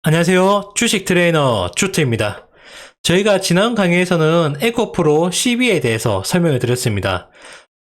안녕하세요. 주식 트레이너 주트입니다. 저희가 지난 강의에서는 에코프로 CB에 대해서 설명을 드렸습니다.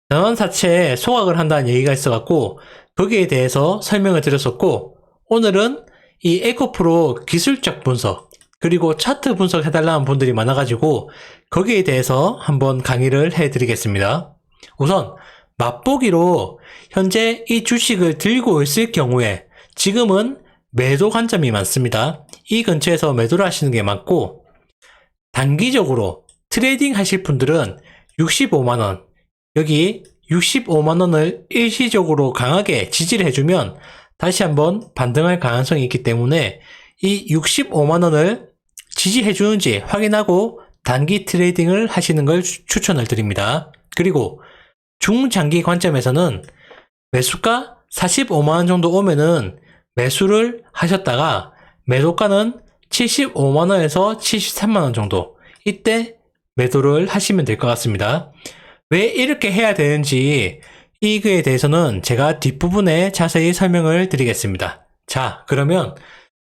전원사채에 소각을 한다는 얘기가 있어갖고 거기에 대해서 설명을 드렸었고, 오늘은 이 에코프로 기술적 분석 그리고 차트 분석 해달라는 분들이 많아가지고 거기에 대해서 한번 강의를 해드리겠습니다. 우선 맛보기로 현재 이 주식을 들고 있을 경우에 지금은 매도 관점이 많습니다. 이 근처에서 매도를 하시는 게 맞고, 단기적으로 트레이딩 하실 분들은 65만원, 여기 65만원을 일시적으로 강하게 지지를 해주면 다시 한번 반등할 가능성이 있기 때문에 이 65만원을 지지해주는지 확인하고 단기 트레이딩을 하시는 걸 추천을 드립니다. 그리고 중장기 관점에서는 매수가 45만원 정도 오면은 매수를 하셨다가 매도가는 75만원에서 73만원 정도, 이때 매도를 하시면 될 것 같습니다. 왜 이렇게 해야 되는지 이거에 대해서는 제가 뒷부분에 자세히 설명을 드리겠습니다. 자, 그러면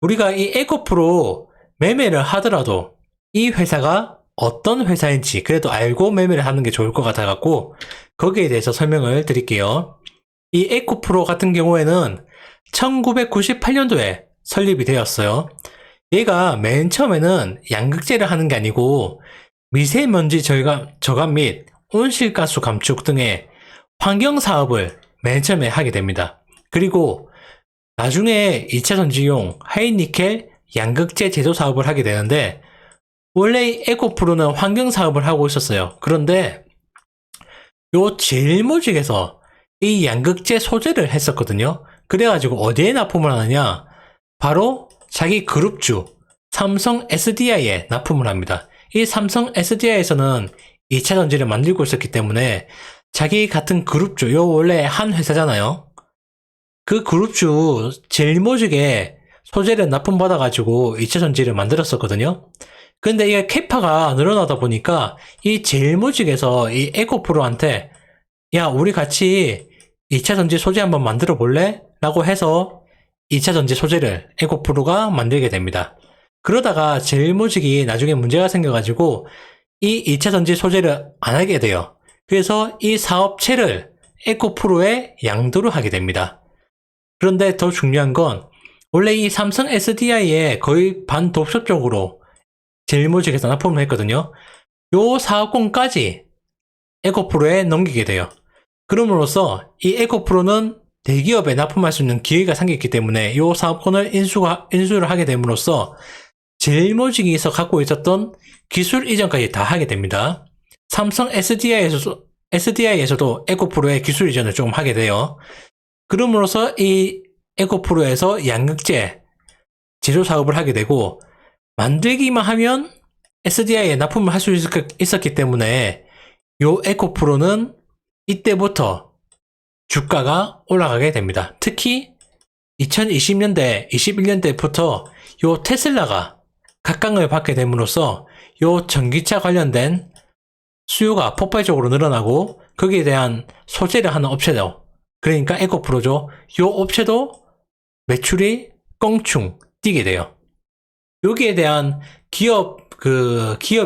우리가 이 에코프로 매매를 하더라도 이 회사가 어떤 회사인지 그래도 알고 매매를 하는 게 좋을 것 같아갖고 거기에 대해서 설명을 드릴게요. 이 에코프로 같은 경우에는 1998년도에 설립이 되었어요. 얘가 맨 처음에는 양극재를 하는 게 아니고 미세먼지 저감 및 온실가스 감축 등의 환경 사업을 맨 처음에 하게 됩니다. 그리고 나중에 2차 전지용 하이니켈 양극재 제조 사업을 하게 되는데, 원래 에코프로는 환경 사업을 하고 있었어요. 그런데 요 제일모직에서 이 양극재 소재를 했었거든요. 그래가지고 어디에 납품을 하느냐, 바로 자기 그룹주 삼성 SDI에 납품을 합니다. 이 삼성 SDI에서는 2차 전지를 만들고 있었기 때문에 자기 같은 그룹주, 요 원래 한 회사잖아요. 그 그룹주 제일모직에 소재를 납품받아가지고 2차 전지를 만들었었거든요. 근데 이게 캐파가 늘어나다 보니까 이 제일모직에서 이 에코프로한테 야, 우리 같이 2차 전지 소재 한번 만들어 볼래? 라고 해서 2차 전지 소재를 에코프로가 만들게 됩니다. 그러다가 제일모직이 나중에 문제가 생겨가지고 이 2차 전지 소재를 안 하게 돼요. 그래서 이 사업체를 에코프로에 양도를 하게 됩니다. 그런데 더 중요한 건 원래 이 삼성 SDI에 거의 반독점적으로 제일모직에서 납품을 했거든요. 요 사업권까지 에코프로에 넘기게 돼요. 그럼으로써 이 에코프로는 대기업에 납품할 수 있는 기회가 생겼기 때문에 이 사업권을 인수를 하게 됨으로써 제일모직에서 갖고 있었던 기술 이전까지 다 하게 됩니다. 삼성 SDI에서도 에코프로의 기술 이전을 좀 하게 돼요. 그럼으로써 이 에코프로에서 양극재 제조 사업을 하게 되고, 만들기만 하면 SDI에 납품을 할 수 있었기 때문에 요 에코프로는 이때부터 주가가 올라가게 됩니다. 특히 2020년대, 21년대부터 요 테슬라가 각광을 받게 됨으로써 요 전기차 관련된 수요가 폭발적으로 늘어나고 거기에 대한 소재를 하는 업체도, 그러니까 에코프로죠. 요 업체도 매출이 껑충 뛰게 돼요. 여기에 대한 기업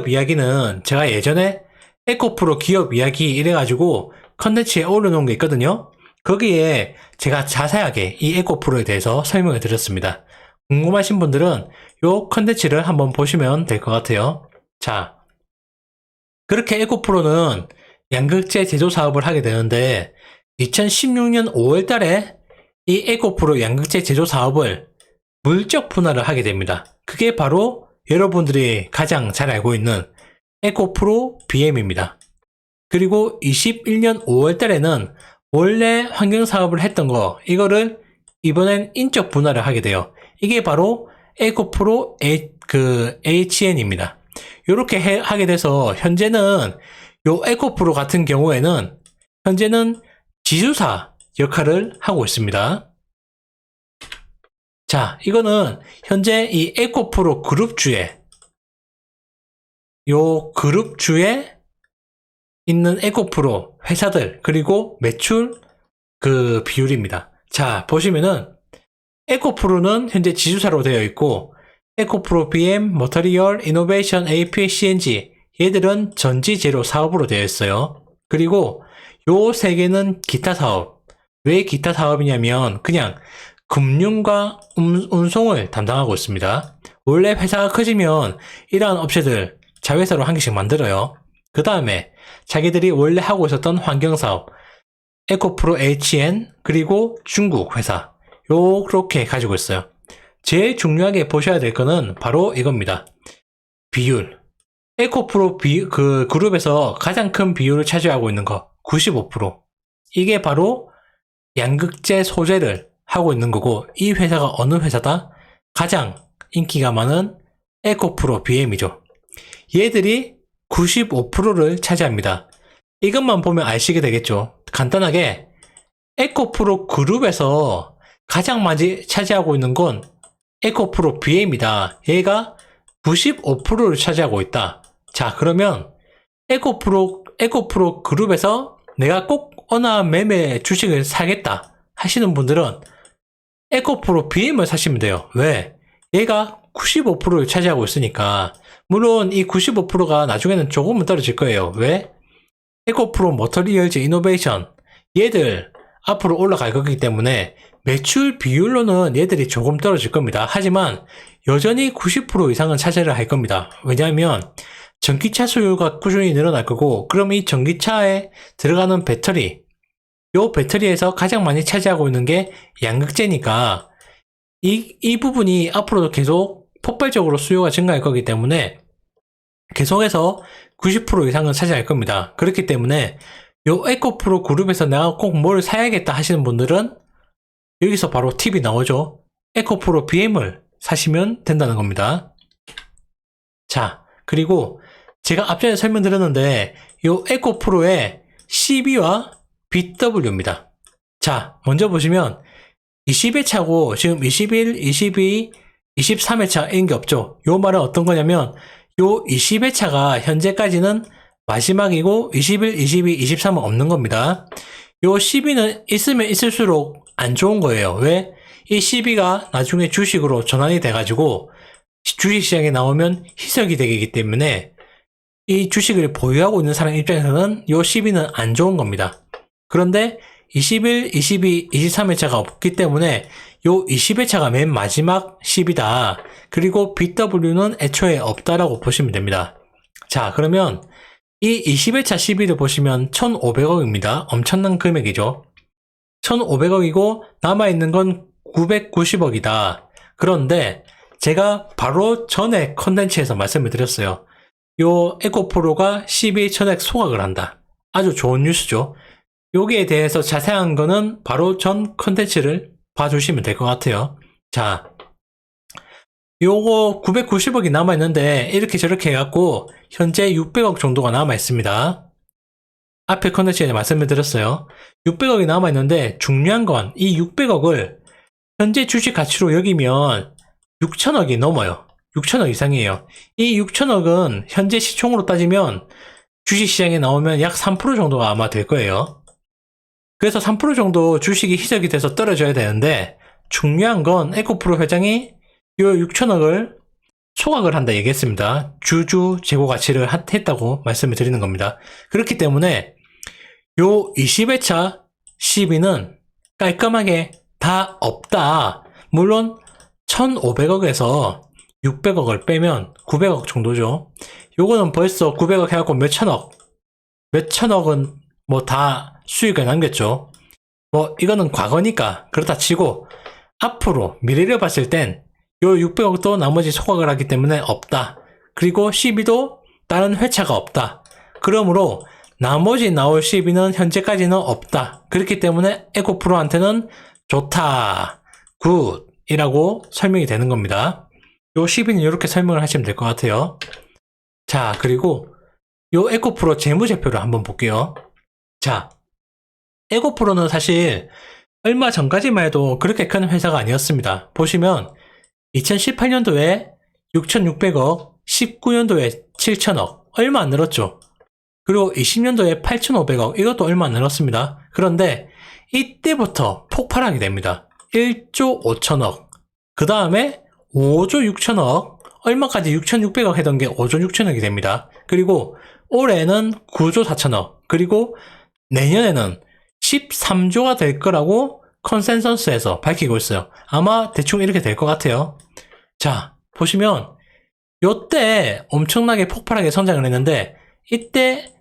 이야기는 제가 예전에 에코프로 기업 이야기 이래가지고 컨텐츠에 올려놓은 게 있거든요. 거기에 제가 자세하게 이 에코프로에 대해서 설명을 드렸습니다. 궁금하신 분들은 요 컨텐츠를 한번 보시면 될 것 같아요. 자, 그렇게 에코프로는 양극재 제조 사업을 하게 되는데 2016년 5월 달에 이 에코프로 양극재 제조 사업을 물적 분할을 하게 됩니다. 그게 바로 여러분들이 가장 잘 알고 있는 에코프로 BM입니다. 그리고 21년 5월 달에는 원래 환경 사업을 했던 거, 이거를 이번엔 인적 분할을 하게 돼요. 이게 바로 에코프로 HN입니다. 이렇게 하게 돼서 현재는 요 에코프로 같은 경우에는 현재는 지주사 역할을 하고 있습니다. 자, 이거는 현재 이 에코프로 그룹주에 있는 에코프로 회사들 그리고 매출 비율입니다. 자, 보시면은 에코프로는 현재 지주사로 되어 있고 에코프로 BM, 머터리얼, 이노베이션, APA, CNG 얘들은 전지재료 사업으로 되어 있어요. 그리고 요 세 개는 기타 사업. 왜 기타 사업이냐면 그냥 금융과 운송을 담당하고 있습니다. 원래 회사가 커지면 이러한 업체들 자회사로 한 개씩 만들어요. 그 다음에 자기들이 원래 하고 있었던 환경사업, 에코프로 HN, 그리고 중국 회사 요렇게 가지고 있어요. 제일 중요하게 보셔야 될 거는 바로 이겁니다. 비율. 에코프로 그 그룹에서 가장 큰 비율을 차지하고 있는 거 95%. 이게 바로 양극재 소재를 하고 있는 거고 이 회사가 어느 회사다? 가장 인기가 많은 에코프로 BM이죠. 얘들이 95%를 차지합니다. 이것만 보면 아시게 되겠죠. 간단하게 에코프로 그룹에서 가장 많이 차지하고 있는 건 에코프로 BM이다. 얘가 95%를 차지하고 있다. 자, 그러면 에코프로 그룹에서 내가 꼭 어느 매매 주식을 사겠다 하시는 분들은 에코프로 BM을 사시면 돼요. 왜? 얘가 95%를 차지하고 있으니까. 물론 이 95%가 나중에는 조금은 떨어질 거예요. 왜? 에코프로 머터리얼즈 이노베이션 얘들 앞으로 올라갈 거기 때문에 매출 비율로는 얘들이 조금 떨어질 겁니다. 하지만 여전히 90% 이상은 차지를 할 겁니다. 왜냐하면 전기차 수요가 꾸준히 늘어날 거고 그럼 이 전기차에 들어가는 배터리 요 배터리에서 가장 많이 차지하고 있는 게 양극재니까 이 부분이 앞으로도 계속 폭발적으로 수요가 증가할 거기 때문에 계속해서 90% 이상은 차지할 겁니다. 그렇기 때문에 요 에코프로 그룹에서 내가 꼭 뭘 사야겠다 하시는 분들은 여기서 바로 팁이 나오죠. 에코프로 BM을 사시면 된다는 겁니다. 자, 그리고 제가 앞전에 설명드렸는데 요 에코프로의 CB와 BW입니다. 자, 먼저 보시면 20회차고 지금 21, 22, 23회차인 게 없죠. 요 말은 어떤 거냐면 요 20회차가 현재까지는 마지막이고 21, 22, 23은 없는 겁니다. 요 12는 있으면 있을수록 안 좋은 거예요. 왜? 이 12가 나중에 주식으로 전환이 돼가지고 주식시장에 나오면 희석이 되기 때문에 이 주식을 보유하고 있는 사람 입장에서는 요 12는 안 좋은 겁니다. 그런데 21, 22, 23회차가 없기 때문에 요 20회차가 맨 마지막 10이다. 그리고 BW는 애초에 없다라고 보시면 됩니다. 자, 그러면 이 20회차 10위를 보시면 1,500억입니다. 엄청난 금액이죠. 1,500억이고 남아있는 건 990억이다. 그런데 제가 바로 전에 컨텐츠에서 말씀을 드렸어요. 요 에코프로가 12 전액 소각을 한다. 아주 좋은 뉴스죠. 여기에 대해서 자세한 거는 바로 전 컨텐츠를 봐주시면 될 것 같아요. 자, 요거 990억이 남아있는데 이렇게 저렇게 해갖고 현재 600억 정도가 남아있습니다. 앞에 컨텐츠에 말씀을 드렸어요. 600억이 남아있는데 중요한 건 이 600억을 현재 주식 가치로 여기면 6천억이 넘어요. 6천억 이상이에요. 이 6천억은 현재 시총으로 따지면 주식시장에 나오면 약 3% 정도가 아마 될 거예요. 그래서 3% 정도 주식이 희석이 돼서 떨어져야 되는데 중요한 건 에코프로 회장이 이 6천억을 소각을 한다 얘기했습니다. 주주 재고 가치를 했다고 말씀을 드리는 겁니다. 그렇기 때문에 요 20회차 시비는 깔끔하게 다 없다. 물론 1,500억에서 600억을 빼면 900억 정도죠. 요거는 벌써 900억 해갖고 몇천억은 뭐 다 수익을 남겼죠. 뭐 이거는 과거니까 그렇다 치고 앞으로 미래를 봤을 땐 요 600억도 나머지 소각을 하기 때문에 없다. 그리고 CB도 다른 회차가 없다. 그러므로 나머지 나올 CB는 현재까지는 없다. 그렇기 때문에 에코프로한테는 좋다. 굿이라고 설명이 되는 겁니다. 요 CB는 이렇게 설명을 하시면 될 것 같아요. 자, 그리고 요 에코프로 재무제표를 한번 볼게요. 자, 에코프로는 사실 얼마 전까지만 해도 그렇게 큰 회사가 아니었습니다. 보시면 2018년도에 6,600억, 19년도에 7,000억, 얼마 안 늘었죠. 그리고 20년도에 8,500억, 이것도 얼마 안 늘었습니다. 그런데 이때부터 폭발하게 됩니다. 1조 5천억, 그 다음에 5조 6천억, 얼마까지 6,600억 했던 게 5조 6천억이 됩니다. 그리고 올해는 9조 4천억, 그리고 내년에는 13조가 될 거라고 컨센서스에서 밝히고 있어요. 아마 대충 이렇게 될 것 같아요. 자, 보시면 요때 엄청나게 폭발하게 성장을 했는데 이때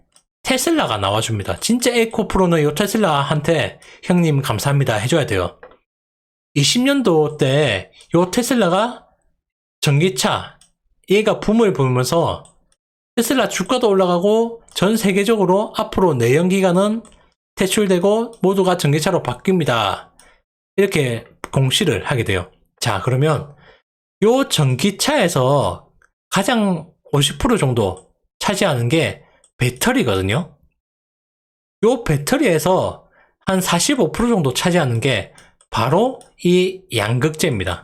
테슬라가 나와줍니다. 진짜 에코프로는 요 테슬라한테 형님 감사합니다 해줘야 돼요. 20년도 때 요 테슬라가 전기차 얘가 붐을 보면서 테슬라 주가도 올라가고 전 세계적으로 앞으로 내연기관은 퇴출되고 모두가 전기차로 바뀝니다. 이렇게 공시를 하게 돼요. 자, 그러면 요 전기차에서 가장 50% 정도 차지하는 게 배터리거든요. 요 배터리에서 한 45% 정도 차지하는 게 바로 이 양극재입니다.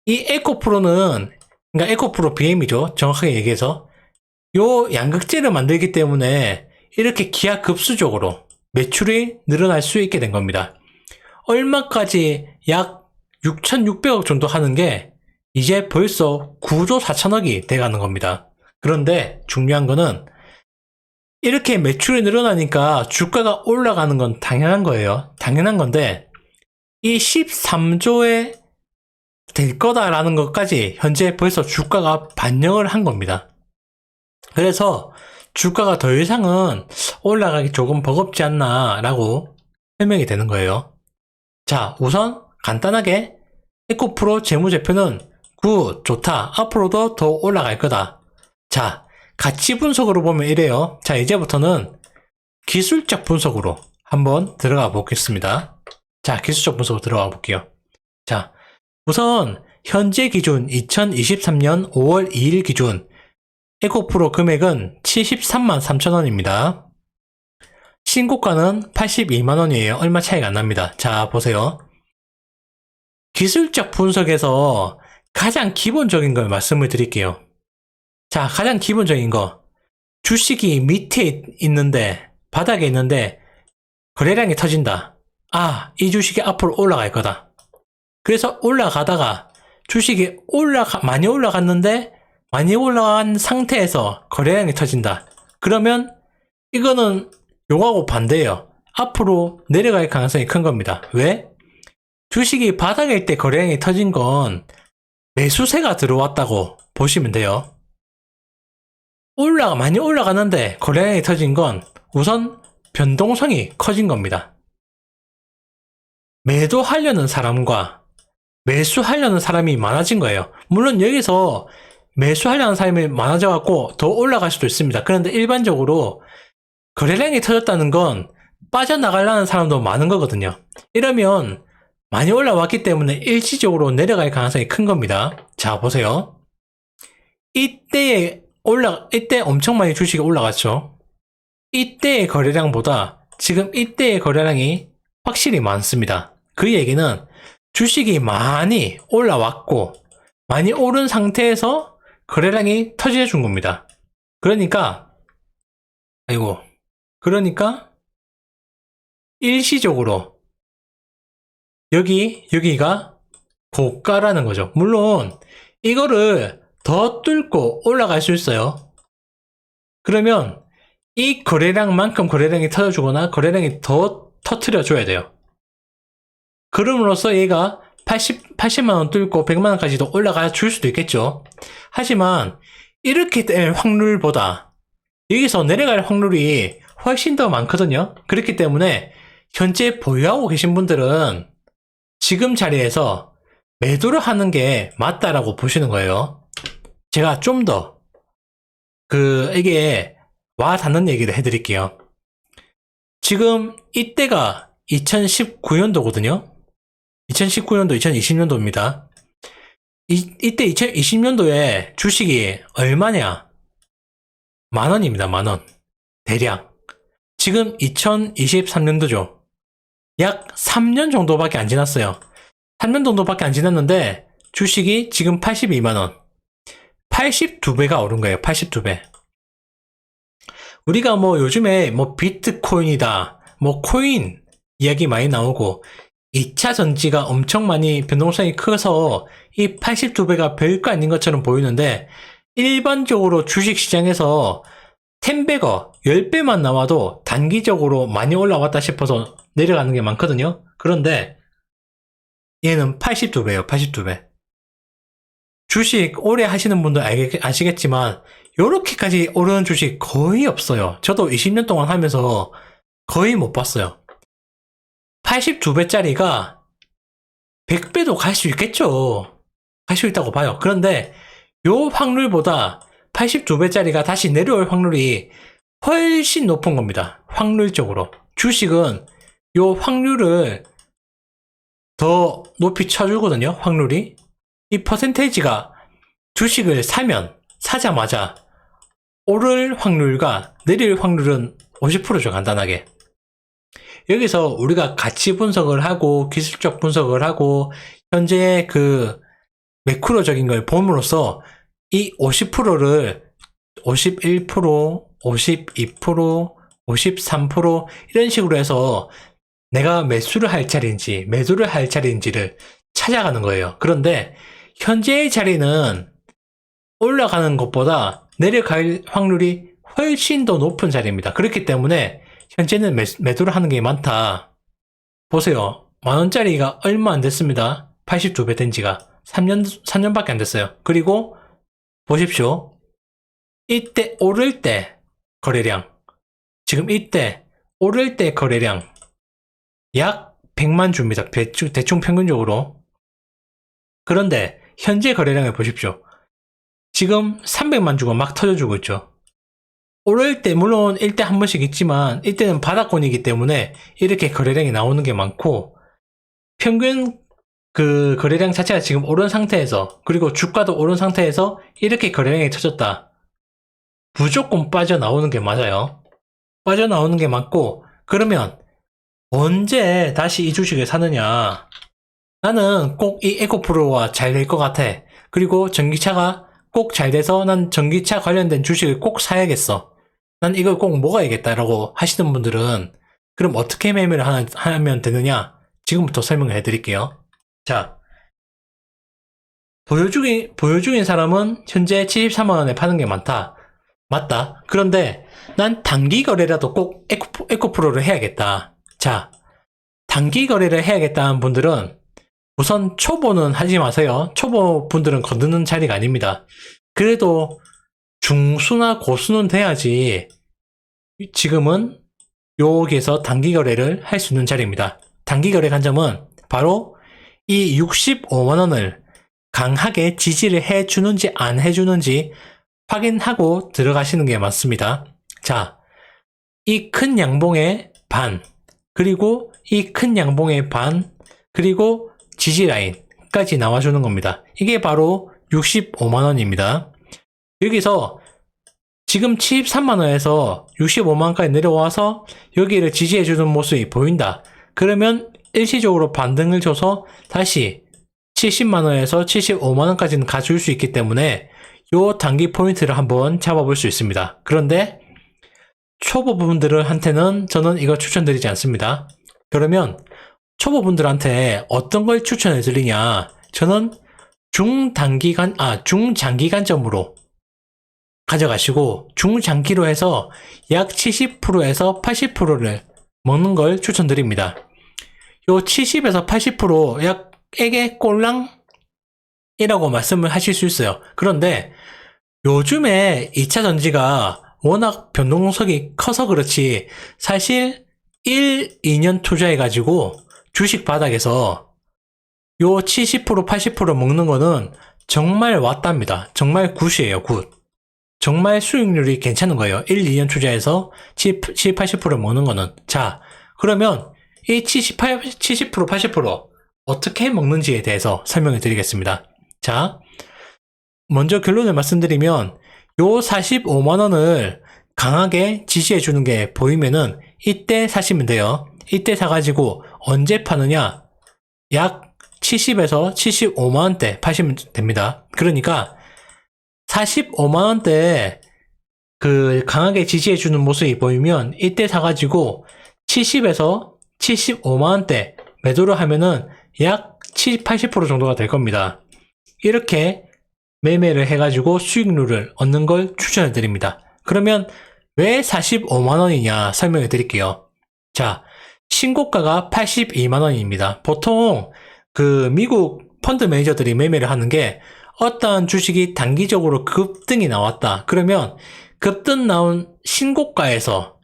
이 에코프로는, 그러니까 에코프로 BM이죠. 정확하게 얘기해서. 요 양극재를 만들기 때문에 이렇게 기하급수적으로 매출이 늘어날 수 있게 된 겁니다. 얼마까지 약 6,600억 정도 하는 게 이제 벌써 9조 4천억이 돼가는 겁니다. 그런데 중요한 거는 이렇게 매출이 늘어나니까 주가가 올라가는 건 당연한 거예요. 당연한 건데 이 13조에 될 거다라는 것까지 현재 벌써 주가가 반영을 한 겁니다. 그래서 주가가 더 이상은 올라가기 조금 버겁지 않나 라고 설명이 되는 거예요. 자, 우선 간단하게 에코프로 재무제표는 굿, 좋다, 앞으로도 더 올라갈 거다. 자, 가치 분석으로 보면 이래요. 자, 이제부터는 기술적 분석으로 한번 들어가 보겠습니다. 자, 기술적 분석으로 들어가 볼게요. 자, 우선 현재 기준 2023년 5월 2일 기준 에코프로 금액은 73만 3천원입니다. 신고가는 82만원이에요. 얼마 차이가 안 납니다. 자, 보세요. 기술적 분석에서 가장 기본적인 걸 말씀을 드릴게요. 자, 가장 기본적인 거. 주식이 밑에 있는데, 바닥에 있는데, 거래량이 터진다. 아, 이 주식이 앞으로 올라갈 거다. 그래서 올라가다가 주식이 많이 올라갔는데, 많이 올라간 상태에서 거래량이 터진다. 그러면 이거는 요거하고 반대예요. 앞으로 내려갈 가능성이 큰 겁니다. 왜? 주식이 바닥일 때 거래량이 터진 건 매수세가 들어왔다고 보시면 돼요. 많이 올라가는데 거래량이 터진 건 우선 변동성이 커진 겁니다. 매도하려는 사람과 매수하려는 사람이 많아진 거예요. 물론 여기서 매수하려는 사람이 많아져갖고 더 올라갈 수도 있습니다. 그런데 일반적으로 거래량이 터졌다는 건 빠져나가려는 사람도 많은 거거든요. 이러면 많이 올라왔기 때문에 일시적으로 내려갈 가능성이 큰 겁니다. 자, 보세요. 이때 엄청 많이 주식이 올라갔죠. 이때의 거래량보다 지금 이때의 거래량이 확실히 많습니다. 그 얘기는 주식이 많이 올라왔고 많이 오른 상태에서 거래량이 터져 준 겁니다. 그러니까 일시적으로 여기가 고가라는 거죠. 물론 이거를 더 뚫고 올라갈 수 있어요. 그러면 이 거래량만큼 거래량이 터져주거나 거래량이 더 터트려 줘야 돼요. 그럼으로써 얘가 80만원 뚫고 100만원까지도 올라가 줄 수도 있겠죠. 하지만 이렇게 될 확률보다 여기서 내려갈 확률이 훨씬 더 많거든요. 그렇기 때문에 현재 보유하고 계신 분들은 지금 자리에서 매도를 하는 게 맞다라고 보시는 거예요. 제가 좀 더 이게 와 닿는 얘기를 해드릴게요. 지금 이때가 2019년도거든요. 2019년도, 2020년도입니다. 이때 2020년도에 주식이 얼마냐? 만원입니다, 만원. 대략. 지금 2023년도죠. 약 3년 정도밖에 안 지났어요. 3년 정도밖에 안 지났는데 주식이 지금 82만원. 82배가 오른 거예요. 82배. 우리가 요즘에 비트코인이다, 코인 이야기 많이 나오고 2차 전지가 엄청 많이 변동성이 커서 이 82배가 별거 아닌 것처럼 보이는데 일반적으로 주식시장에서 10배가 10배만 나와도 단기적으로 많이 올라왔다 싶어서 내려가는 게 많거든요. 그런데 얘는 82배예요. 82배. 주식 오래 하시는 분들 아시겠지만 요렇게까지 오르는 주식 거의 없어요. 저도 20년 동안 하면서 거의 못 봤어요. 82배짜리가 100배도 갈 수 있겠죠. 갈 수 있다고 봐요. 그런데 요 확률보다 82배짜리가 다시 내려올 확률이 훨씬 높은 겁니다. 확률적으로. 주식은 요 확률을 더 높이 쳐주거든요. 확률이. 이 퍼센테이지가 주식을 사자마자 오를 확률과 내릴 확률은 50%죠. 간단하게. 여기서 우리가 가치 분석을 하고 기술적 분석을 하고 현재 그 매크로적인 걸 봄으로써 이 50%를 51%, 52%, 53% 이런 식으로 해서 내가 매수를 할 자리인지 매도를 할 자리인지를 찾아가는 거예요. 그런데 현재의 자리는 올라가는 것보다 내려갈 확률이 훨씬 더 높은 자리입니다. 그렇기 때문에 현재는 매도를 하는 게 많다. 보세요. 만원짜리가 얼마 안 됐습니다. 82배 된 지가 3년밖에 안 됐어요. 그리고 보십시오. 이때 오를 때 거래량, 지금 이때 오를 때 거래량 약 100만 주입니다. 대충 평균적으로. 그런데 현재 거래량을 보십시오. 지금 300만 주가 막 터져주고 있죠. 오를 때 물론 일대 한 번씩 있지만 이때는 바닥권이기 때문에 이렇게 거래량이 나오는 게 많고 평균 그 거래량 자체가 지금 오른 상태에서 그리고 주가도 오른 상태에서 이렇게 거래량이 터졌다. 무조건 빠져나오는 게 맞아요. 빠져나오는 게 맞고 그러면 언제 다시 이 주식을 사느냐. 나는 꼭 이 에코프로와 잘 될 것 같아. 그리고 전기차가 꼭 잘 돼서 난 전기차 관련된 주식을 꼭 사야겠어. 난 이걸 꼭 먹어야겠다라고 하시는 분들은 그럼 어떻게 매매를 하면 되느냐? 지금부터 설명을 해드릴게요. 자, 보유 중인 사람은 현재 73만원에 파는 게 많다. 맞다. 그런데 난 단기 거래라도 꼭 에코프로를 해야겠다. 자, 단기 거래를 해야겠다는 분들은 우선 초보는 하지 마세요. 초보 분들은 거두는 자리가 아닙니다. 그래도 중수나 고수는 돼야지 지금은 여기에서 단기 거래를 할 수 있는 자리입니다. 단기 거래 관점은 바로 이 65만원을 강하게 지지를 해주는지 안 해주는지 확인하고 들어가시는 게 맞습니다. 자, 이 큰 양봉의 반, 그리고 이 큰 양봉의 반, 그리고 지지 라인까지 나와주는 겁니다. 이게 바로 65만원입니다. 여기서 지금 73만원에서 65만원까지 내려와서 여기를 지지해주는 모습이 보인다. 그러면 일시적으로 반등을 줘서 다시 70만원에서 75만원까지는 가줄 수 있기 때문에 요 단기 포인트를 한번 잡아볼 수 있습니다. 그런데 초보분들한테는 저는 이거 추천드리지 않습니다. 그러면 초보분들한테 어떤 걸 추천해 드리냐? 저는 중장기간점으로 가져가시고 중장기로 해서 약 70%에서 80%를 먹는 걸 추천드립니다. 요 70에서 80% 액의 꼴랑이라고 말씀을 하실 수 있어요. 그런데 요즘에 2차 전지가 워낙 변동성이 커서 그렇지 사실 1, 2년 투자해가지고 주식 바닥에서 요 70%, 80% 먹는 거는 정말 왔답니다. 정말 굿이에요, 굿. 정말 수익률이 괜찮은 거예요. 1, 2년 투자해서 70, 80% 먹는 거는. 자, 그러면 이 70%, 80% 어떻게 먹는지에 대해서 설명을 드리겠습니다. 자, 먼저 결론을 말씀드리면 요 45만원을 강하게 지지해 주는 게 보이면은 이때 사시면 돼요. 이때 사가지고 언제 파느냐? 약 70에서 75만원대 파시면 됩니다. 그러니까 45만원대 그 강하게 지지해 주는 모습이 보이면 이때 사가지고 70에서 75만원대 매도를 하면은 약 70, 80% 정도가 될 겁니다. 이렇게 매매를 해가지고 수익률을 얻는 걸 추천해 드립니다. 그러면 왜 45만 원이냐 설명해 드릴게요. 자, 신고가가 82만 원입니다. 보통 그 미국 펀드 매니저들이 매매를 하는 게 어떠한 주식이 단기적으로 급등이 나왔다. 그러면 급등 나온 신고가에서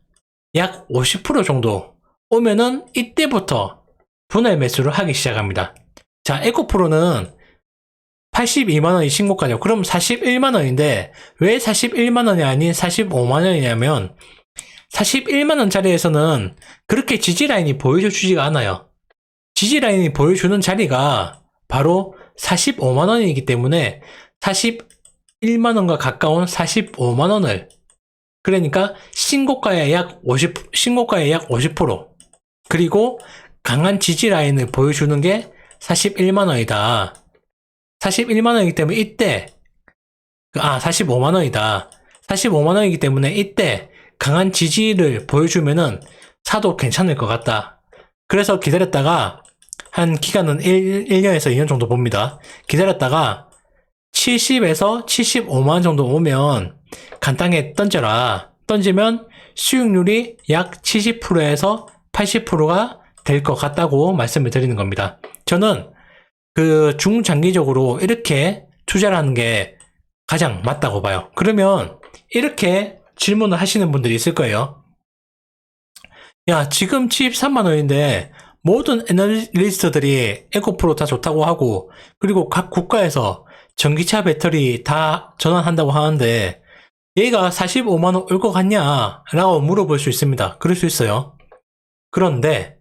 약 50% 정도 오면은 이때부터 분할 매수를 하기 시작합니다. 자, 에코프로는 82만 원이 신고가죠. 그럼 41만 원인데 왜 41만 원이 아닌 45만 원이냐면 41만 원짜리에서는 그렇게 지지라인이 보여주지가 않아요. 지지라인이 보여주는 자리가 바로 45만 원이기 때문에 41만 원과 가까운 45만 원을 그러니까 신고가의 약 50% 그리고 강한 지지라인을 보여주는 게 41만 원이다. 41만 원이기 때문에 이때 45만 원이다. 45만 원이기 때문에 이때 강한 지지를 보여주면은 사도 괜찮을 것 같다. 그래서 기다렸다가 한 기간은 1년에서 2년 정도 봅니다. 기다렸다가 70에서 75만 원 정도 오면 간단하게 던져라. 던지면 수익률이 약 70%에서 80%가 될 것 같다고 말씀을 드리는 겁니다. 저는 그 중장기적으로 이렇게 투자를 하는 게 가장 맞다고 봐요. 그러면 이렇게 질문을 하시는 분들이 있을 거예요. 야, 지금 73만 원인데 모든 애널리스트들이 에코프로 다 좋다고 하고 그리고 각 국가에서 전기차 배터리 다 전환한다고 하는데 얘가 45만 원 올 것 같냐? 라고 물어볼 수 있습니다. 그럴 수 있어요. 그런데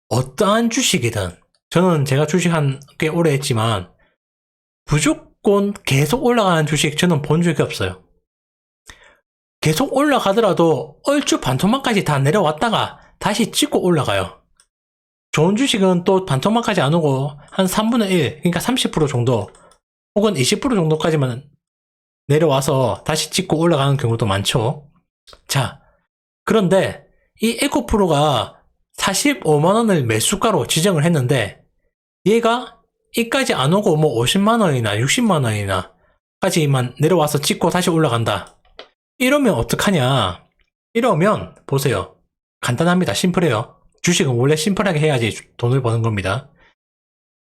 어떠한 주식이든 저는 제가 주식 한 꽤 오래 했지만 무조건 계속 올라가는 주식 저는 본 적이 없어요. 계속 올라가더라도 얼추 반토막까지 다 내려왔다가 다시 찍고 올라가요. 좋은 주식은 또 반토막까지 안 오고 한 3분의 1, 그러니까 30% 정도 혹은 20% 정도까지만 내려와서 다시 찍고 올라가는 경우도 많죠. 자, 그런데 이 에코프로가 45만 원을 매수가로 지정을 했는데 얘가 이까지 안 오고 뭐 50만 원이나 60만 원이나 까지만 내려와서 찍고 다시 올라간다. 이러면 어떡하냐? 이러면 보세요. 간단합니다. 심플해요. 주식은 원래 심플하게 해야지 돈을 버는 겁니다.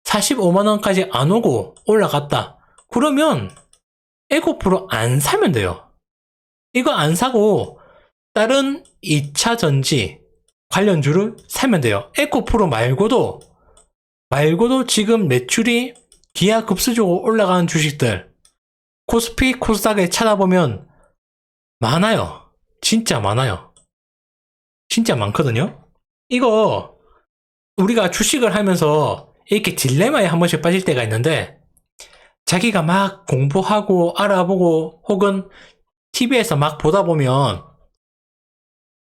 45만 원까지 안 오고 올라갔다. 그러면 에코프로 안 사면 돼요. 이거 안 사고 다른 2차 전지 관련주를 사면 돼요. 에코프로 말고도 지금 매출이 기하급수적으로 올라가는 주식들 코스피, 코스닥에 찾아보면 많아요. 진짜 많아요. 진짜 많거든요. 이거 우리가 주식을 하면서 이렇게 딜레마에 한 번씩 빠질 때가 있는데 자기가 막 공부하고 알아보고 혹은 TV에서 막 보다 보면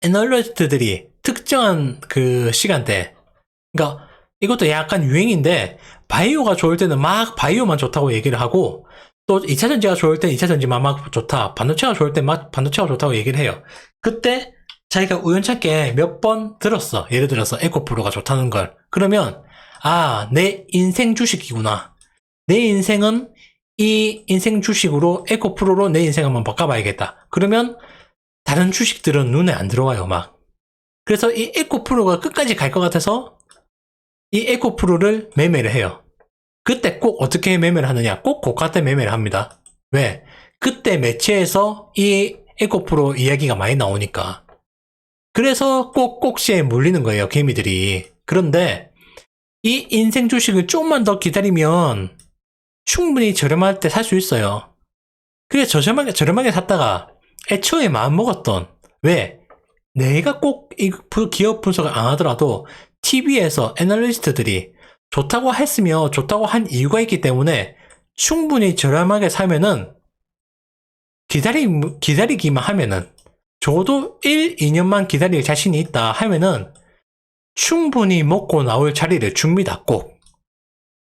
애널리스트들이 특정한 그 시간대 그러니까 이것도 약간 유행인데 바이오가 좋을 때는 막 바이오만 좋다고 얘기를 하고 또 2차 전지가 좋을 때 2차 전지만 막 좋다. 반도체가 좋을 때 막 반도체가 좋다고 얘기를 해요. 그때 자기가 우연찮게 몇 번 들었어. 예를 들어서 에코프로가 좋다는 걸. 그러면 내 인생 주식이구나. 내 인생은 이 인생 주식으로 에코프로로 내 인생 한번 바꿔봐야겠다. 그러면 다른 주식들은 눈에 안 들어와요. 막. 그래서 이 에코프로가 끝까지 갈 것 같아서 이 에코프로를 매매를 해요. 그때 꼭 어떻게 매매를 하느냐? 꼭 고가 때 매매를 합니다. 왜? 그때 매체에서 이 에코프로 이야기가 많이 나오니까. 그래서 꼭 꼭지에 물리는 거예요, 개미들이. 그런데 이 인생 주식을 조금만 더 기다리면 충분히 저렴할 때 살 수 있어요. 그래서 저렴하게 샀다가 애초에 마음먹었던 왜? 내가 꼭 이 기업 분석을 안 하더라도 TV에서 애널리스트들이 좋다고 했으며 좋다고 한 이유가 있기 때문에 충분히 저렴하게 사면은 기다리기만 하면은 적어도 1, 2년만 기다릴 자신이 있다 하면은 충분히 먹고 나올 자리를 줍니다. 꼭.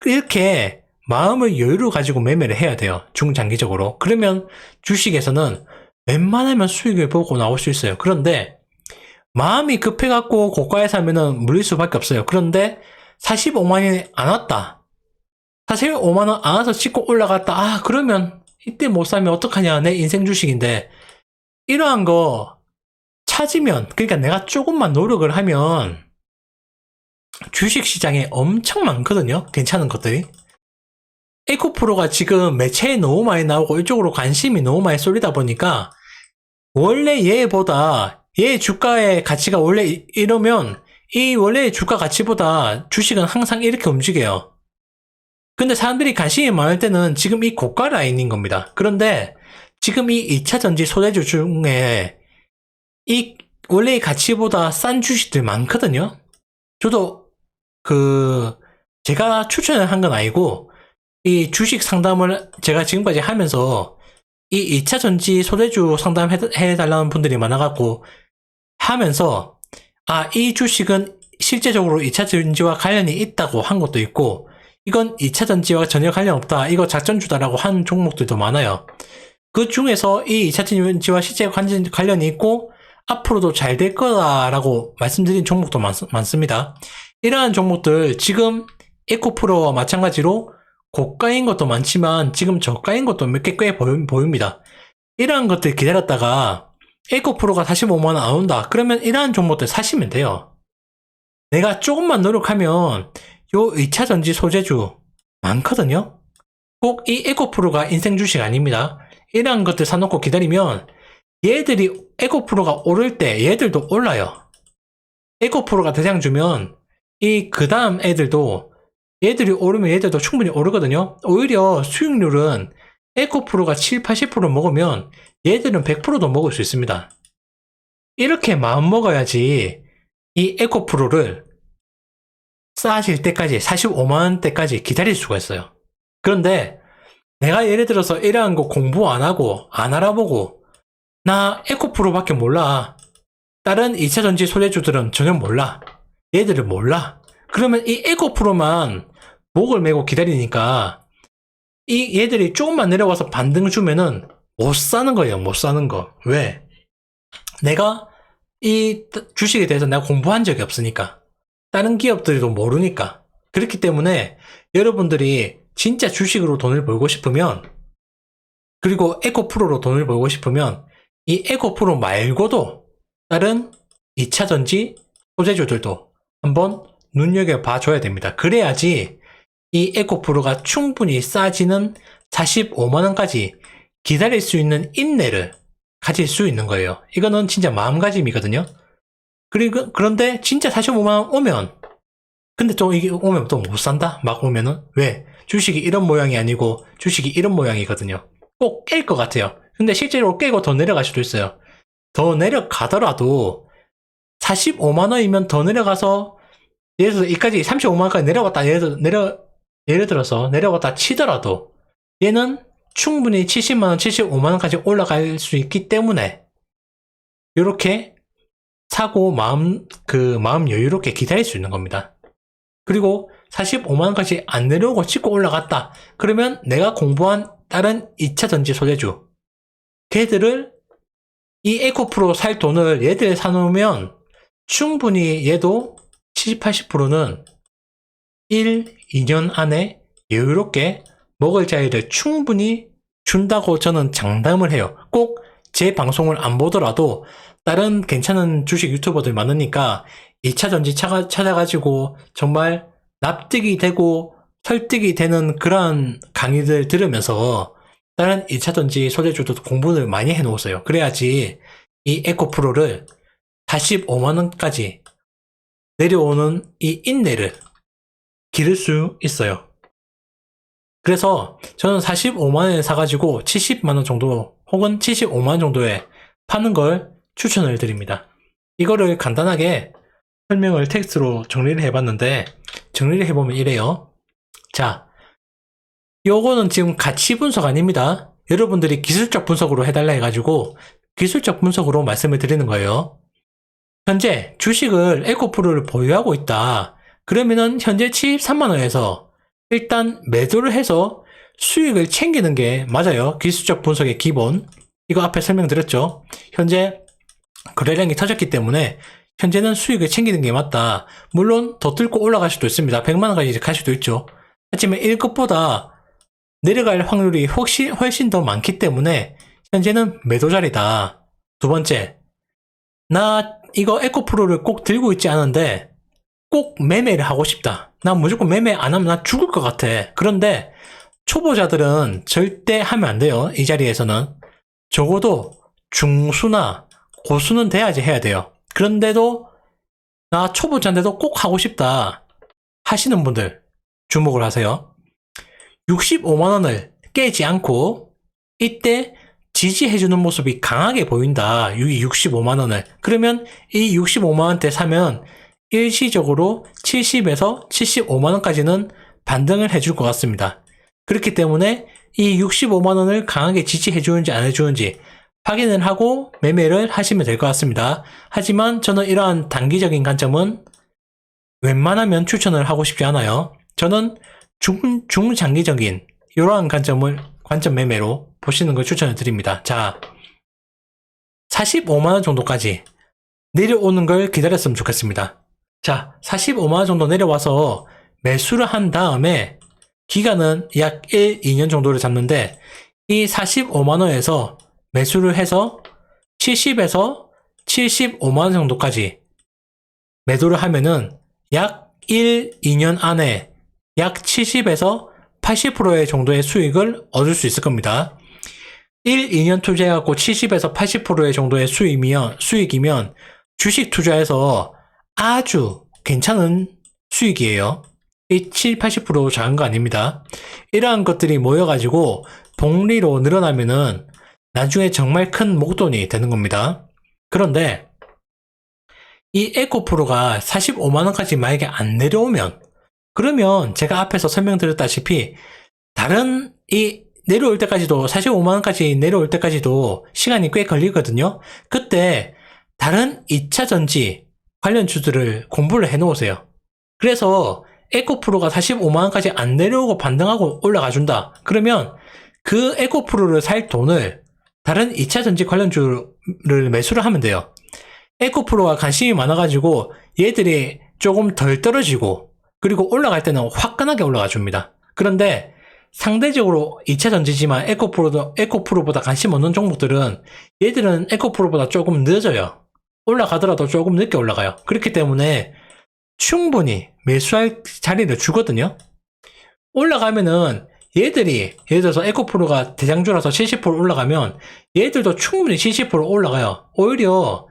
이렇게 마음을 여유를 가지고 매매를 해야 돼요. 중장기적으로. 그러면 주식에서는 웬만하면 수익을 보고 나올 수 있어요. 그런데 마음이 급해갖고 고가에 사면은 물릴 수밖에 없어요. 그런데 45만원이 안 왔다. 45만원 안 와서 찍고 올라갔다. 아, 그러면 이때 못 사면 어떡하냐. 내 인생 주식인데. 이러한 거 찾으면, 그러니까 내가 조금만 노력을 하면 주식 시장에 엄청 많거든요. 괜찮은 것들이. 에코프로가 지금 매체에 너무 많이 나오고 이쪽으로 관심이 너무 많이 쏠리다 보니까 원래 얘보다 얘 주가의 가치가 원래 이러면 이 원래의 주가 가치보다 주식은 항상 이렇게 움직여요. 근데 사람들이 관심이 많을 때는 지금 이 고가 라인인 겁니다. 그런데 지금 이 2차전지 소재주 중에 이 원래의 가치보다 싼 주식들 많거든요. 저도 제가 추천을 한 건 아니고 이 주식 상담을 제가 지금까지 하면서 이 2차전지 소재주 상담해달라는 분들이 많아갖고 하면서 이 주식은 실제적으로 2차전지와 관련이 있다고 한 것도 있고 이건 2차전지와 전혀 관련 없다. 이거 작전주다라고 한 종목들도 많아요. 그 중에서 이 2차전지와 실제 관련이 있고 앞으로도 잘 될 거다라고 말씀드린 종목도 많습니다. 이러한 종목들 지금 에코프로와 마찬가지로 고가인 것도 많지만 지금 저가인 것도 몇 개 꽤 보입니다. 이러한 것들 기다렸다가 에코프로가 45만원 안 온다. 그러면 이러한 종목들 사시면 돼요. 내가 조금만 노력하면 요 2차전지 소재주 많거든요. 꼭 이 에코프로가 인생 주식 아닙니다. 이러한 것들 사놓고 기다리면 얘들이 에코프로가 오를 때 얘들도 올라요. 에코프로가 대장 주면 그 다음 애들도 얘들이 오르면 얘들도 충분히 오르거든요. 오히려 수익률은 에코프로가 7, 80% 먹으면 얘들은 100%도 먹을 수 있습니다. 이렇게 마음 먹어야지 이 에코프로를 싸질 때까지 45만원대까지 기다릴 수가 있어요. 그런데 내가 예를 들어서 이러한 거 공부 안 하고 안 알아보고 나 에코프로밖에 몰라. 다른 2차전지 소재주들은 전혀 몰라. 얘들을 몰라. 그러면 이 에코프로만 목을 메고 기다리니까 이 얘들이 조금만 내려와서 반등 주면은 못 사는 거예요. 못 사는 거. 왜? 내가 이 주식에 대해서 내가 공부한 적이 없으니까. 다른 기업들도 모르니까. 그렇기 때문에 여러분들이 진짜 주식으로 돈을 벌고 싶으면 그리고 에코프로로 돈을 벌고 싶으면 이 에코프로 말고도 다른 2차전지 소재주들도 한번 눈여겨봐 줘야 됩니다. 그래야지 이 에코프로가 충분히 싸지는 45만원까지 기다릴 수 있는 인내를 가질 수 있는 거예요. 이거는 진짜 마음가짐이거든요. 그런데 진짜 45만원 오면 근데 또 이게 오면 또 못 산다? 막 오면은 왜? 주식이 이런 모양이 아니고 주식이 이런 모양이거든요. 꼭 깰 것 같아요. 근데 실제로 깨고 더 내려갈 수도 있어요. 더 내려가더라도 45만원이면 더 내려가서 예를 들어서 이까지 35만원까지 내려갔다 예를 들어서 내려갔다 치더라도 얘는 충분히 70만원, 75만원까지 올라갈 수 있기 때문에 이렇게 사고 마음 여유롭게 기다릴 수 있는 겁니다. 그리고 45만원까지 안 내려오고 찍고 올라갔다. 그러면 내가 공부한 다른 2차전지 소재주 걔들을 이 에코프로 살 돈을 얘들 사놓으면 충분히 얘도 70, 80%는 1, 2년 안에 여유롭게 먹을 자리를 충분히 준다고 저는 장담을 해요. 꼭 제 방송을 안 보더라도 다른 괜찮은 주식 유튜버들 많으니까 2차전지 찾아가지고 정말 납득이 되고 설득이 되는 그런 강의들 들으면서 다른 2차전지 소재주도 공부를 많이 해놓으세요. 그래야지 이 에코프로를 45만원까지 내려오는 이 인내를 기를 수 있어요. 그래서 저는 45만원에 사가지고 70만원 정도 혹은 75만원 정도에 파는 걸 추천을 드립니다. 이거를 간단하게 설명을 텍스트로 정리를 해봤는데 정리를 해보면 이래요. 자, 요거는 지금 가치 분석 아닙니다. 여러분들이 기술적 분석으로 해달라 해가지고 기술적 분석으로 말씀을 드리는 거예요. 현재 주식을 에코프로를 보유하고 있다. 그러면은 현재 73만원에서 일단 매도를 해서 수익을 챙기는 게 맞아요. 기술적 분석의 기본. 이거 앞에 설명드렸죠. 현재 거래량이 터졌기 때문에 현재는 수익을 챙기는 게 맞다. 물론 더 뚫고 올라갈 수도 있습니다. 100만원까지 갈 수도 있죠. 하지만 1급보다 내려갈 확률이 훨씬 더 많기 때문에 현재는 매도 자리다. 두 번째, 나 이거 에코프로를 꼭 들고 있지 않은데 꼭 매매를 하고 싶다. 난 무조건 매매 안 하면 나 죽을 것 같아. 그런데 초보자들은 절대 하면 안 돼요. 이 자리에서는. 적어도 중수나 고수는 돼야지 해야 돼요. 그런데도 나 초보자인데도 꼭 하고 싶다 하시는 분들 주목을 하세요. 65만원을 깨지 않고 이때 지지해주는 모습이 강하게 보인다. 이 65만원을. 그러면 이 65만원대 사면 일시적으로 70에서 75만원까지는 반등을 해줄 것 같습니다. 그렇기 때문에 이 65만원을 강하게 지지해주는지 안 해주는지 확인을 하고 매매를 하시면 될 것 같습니다. 하지만 저는 이러한 단기적인 관점은 웬만하면 추천을 하고 싶지 않아요. 저는 중장기적인 이러한 관점 매매로 보시는 걸 추천을 드립니다. 자, 45만원 정도까지 내려오는 걸 기다렸으면 좋겠습니다. 자, 45만원 정도 내려와서 매수를 한 다음에 기간은 약 1, 2년 정도를 잡는데 이 45만원에서 매수를 해서 70에서 75만원 정도까지 매도를 하면은 약 1, 2년 안에 약 70에서 80%의 정도의 수익을 얻을 수 있을 겁니다. 1, 2년 투자해갖고 70에서 80%의 정도의 수익이면 주식 투자해서 아주 괜찮은 수익이에요. 이 7, 80% 작은 거 아닙니다. 이러한 것들이 모여가지고 복리로 늘어나면은 나중에 정말 큰 목돈이 되는 겁니다. 그런데 이 에코프로가 45만원까지 만약에 안 내려오면 그러면 제가 앞에서 설명드렸다시피 다른 이 내려올 때까지도 45만원까지 내려올 때까지도 시간이 꽤 걸리거든요. 그때 다른 2차전지 관련주들을 공부를 해 놓으세요. 그래서 에코프로가 45만원까지 안 내려오고 반등하고 올라가 준다. 그러면 그 에코프로를 살 돈을 다른 2차전지 관련주를 매수를 하면 돼요. 에코프로가 관심이 많아가지고 얘들이 조금 덜 떨어지고 그리고 올라갈 때는 화끈하게 올라가 줍니다. 그런데 상대적으로 2차전지지만 에코프로보다 관심 없는 종목들은 얘들은 에코프로보다 조금 늦어요. 올라가더라도 조금 늦게 올라가요. 그렇기 때문에 충분히 매수할 자리를 주거든요. 올라가면은 얘들이 예를 들어서 에코프로가 대장주라서 70% 올라가면 얘들도 충분히 70% 올라가요. 오히려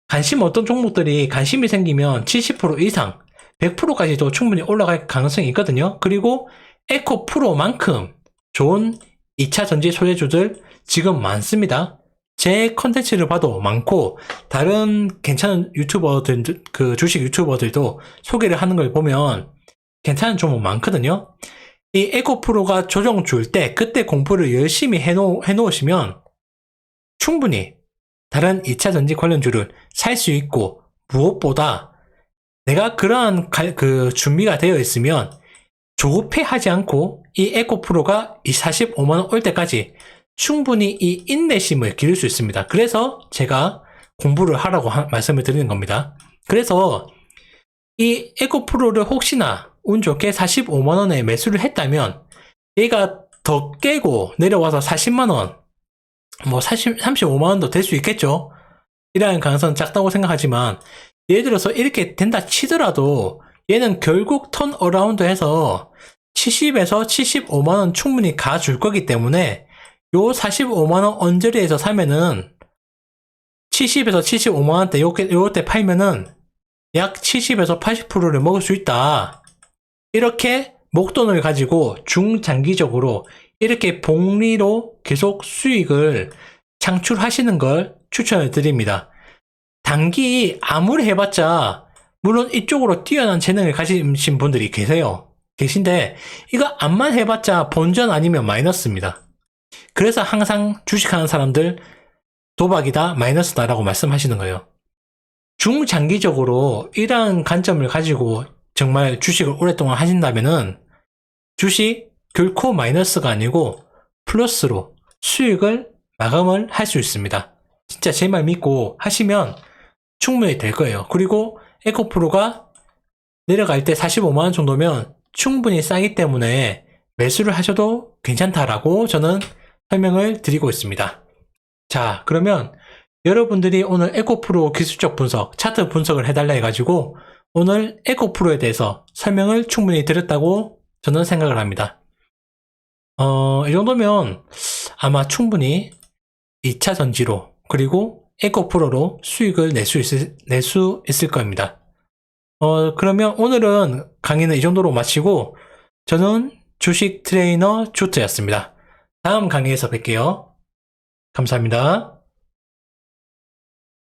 관심 어떤 종목들이 관심이 생기면 70% 이상 100%까지도 충분히 올라갈 가능성이 있거든요. 그리고 에코프로만큼 좋은 2차 전지 소재주들 지금 많습니다. 제 컨텐츠를 봐도 많고 다른 괜찮은 유튜버들, 그 주식 유튜버들도 소개를 하는 걸 보면 괜찮은 종목 많거든요. 이 에코프로가 조정 줄 때 그때 공부를 열심히 해놓으시면 충분히 다른 2차 전지 관련주를 살 수 있고 무엇보다 내가 그러한 준비가 되어 있으면 조급해하지 않고 이 에코프로가 이 45만원 올 때까지 충분히 이 인내심을 기를 수 있습니다. 그래서 제가 공부를 하라고 말씀을 드리는 겁니다. 그래서 이 에코프로를 혹시나 운 좋게 45만원에 매수를 했다면 얘가 더 깨고 내려와서 40만원, 뭐 35만원도 될 수 있겠죠. 이라는 가능성은 작다고 생각하지만 예를 들어서 이렇게 된다 치더라도 얘는 결국 턴어라운드 해서 70에서 75만원 충분히 가줄 거기 때문에 요 45만원 언저리에서 사면은 70에서 75만원대 요때 팔면은 약 70에서 80%를 먹을 수 있다. 이렇게 목돈을 가지고 중장기적으로 이렇게 복리로 계속 수익을 창출하시는 걸 추천을 드립니다. 단기 아무리 해봤자 물론 이쪽으로 뛰어난 재능을 가지신 분들이 계신데 이거 암만 해봤자 본전 아니면 마이너스입니다. 그래서 항상 주식하는 사람들 도박이다, 마이너스다 라고 말씀하시는 거예요. 중장기적으로 이러한 관점을 가지고 정말 주식을 오랫동안 하신다면은 주식 결코 마이너스가 아니고 플러스로 수익을 마감을 할 수 있습니다. 진짜 제 말 믿고 하시면 충분히 될 거예요. 그리고 에코프로가 내려갈 때 45만원 정도면 충분히 싸기 때문에 매수를 하셔도 괜찮다라고 저는 설명을 드리고 있습니다. 자, 그러면 여러분들이 오늘 에코프로 기술적 분석, 차트 분석을 해달라 해가지고 오늘 에코프로에 대해서 설명을 충분히 드렸다고 저는 생각을 합니다. 이 정도면 아마 충분히 2차 전지로 그리고 에코프로로 수익을 낼 수 있을 겁니다. 그러면 오늘은 강의는 이 정도로 마치고 저는 주식 트레이너 주트였습니다. 다음 강의에서 뵐게요. 감사합니다.